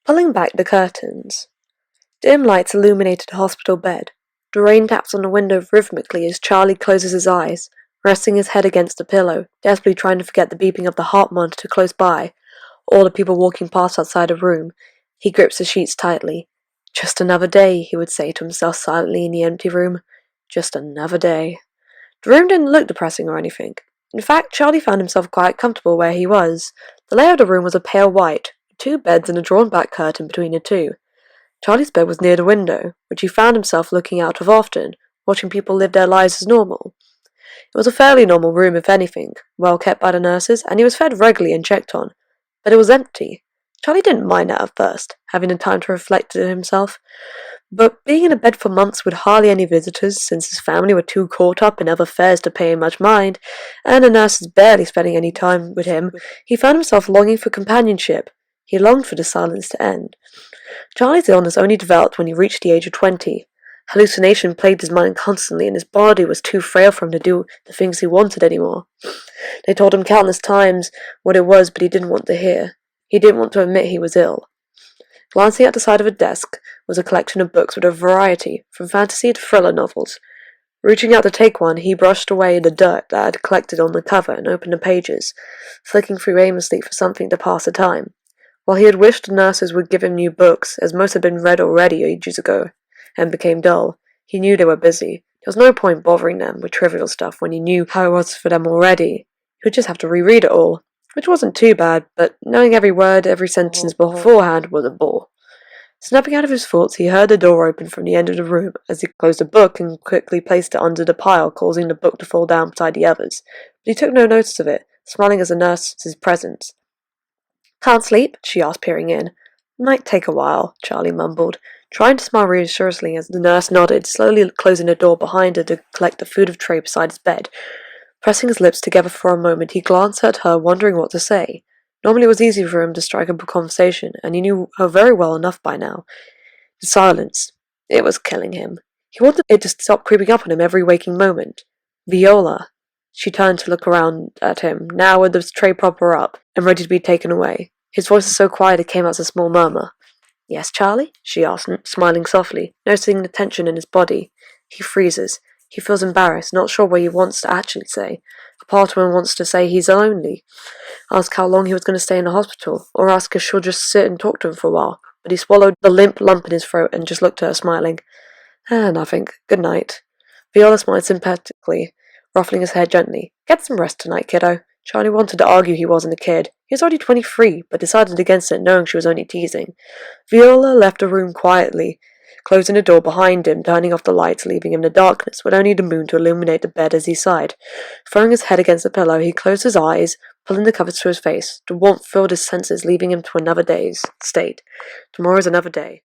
Pulling back the curtains. Dim lights illuminated the hospital bed. The rain taps on the window rhythmically as Charlie closes his eyes, resting his head against the pillow, desperately trying to forget the beeping of the heart monitor close by, or the people walking past outside the room. He grips the sheets tightly. Just another day, he would say to himself silently in the empty room. Just another day. The room didn't look depressing or anything. In fact, Charlie found himself quite comfortable where he was. The layout of the room was a pale white, with 2 beds and a drawn-back curtain between the two. Charlie's bed was near the window, which he found himself looking out of often, watching people live their lives as normal. It was a fairly normal room, if anything, well kept by the nurses, and he was fed regularly and checked on. But it was empty. Charlie didn't mind that at first, having the time to reflect to himself. But being in a bed for months with hardly any visitors, since his family were too caught up in other affairs to pay him much mind, and the nurses barely spending any time with him, he found himself longing for companionship. He longed for the silence to end. Charlie's illness only developed when he reached the age of 20. Hallucination plagued his mind constantly, and his body was too frail for him to do the things he wanted anymore. They told him countless times what it was, but he didn't want to hear. He didn't want to admit he was ill. Glancing at the side of a desk was a collection of books with a variety, from fantasy to thriller novels. Reaching out to take one, he brushed away the dirt that had collected on the cover and opened the pages, flicking through aimlessly for something to pass the time. While he had wished the nurses would give him new books, as most had been read already ages ago, and became dull, he knew they were busy. There was no point bothering them with trivial stuff when he knew how it was for them already. He would just have to reread it all, which wasn't too bad, but knowing every word, every sentence beforehand was a bore. Snapping out of his thoughts, he heard the door open from the end of the room as he closed the book and quickly placed it under the pile, causing the book to fall down beside the others. But he took no notice of it, smiling as the nurse's presence. "Can't sleep?" she asked, peering in. "Might take a while," Charlie mumbled, trying to smile reassuringly as the nurse nodded, slowly closing the door behind her to collect the food tray beside his bed. Pressing his lips together for a moment, he glanced at her, wondering what to say. Normally it was easy for him to strike up a conversation, and he knew her very well enough by now. The silence. It was killing him. He wanted it to stop creeping up on him every waking moment. Viola. She turned to look around at him, now with the tray proper up, and ready to be taken away. His voice was so quiet it came out as a small murmur. "Yes, Charlie?" she asked, smiling softly, noticing the tension in his body. He freezes. He feels embarrassed, not sure what he wants to actually say. A part of him wants to say he's lonely, ask how long he was going to stay in the hospital, or ask if she'll just sit and talk to him for a while. But he swallowed the limp lump in his throat and just looked at her, smiling. Nothing. Good night." Viola smiled sympathetically, ruffling his hair gently. "Get some rest tonight, kiddo." Charlie wanted to argue he wasn't a kid. He was already 23, but decided against it, knowing she was only teasing. Viola left the room quietly, closing the door behind him, turning off the lights, leaving him in the darkness, with only the moon to illuminate the bed as he sighed. Throwing his head against the pillow, he closed his eyes, pulling the covers to his face. The warmth filled his senses, leaving him to another day's state. Tomorrow's another day.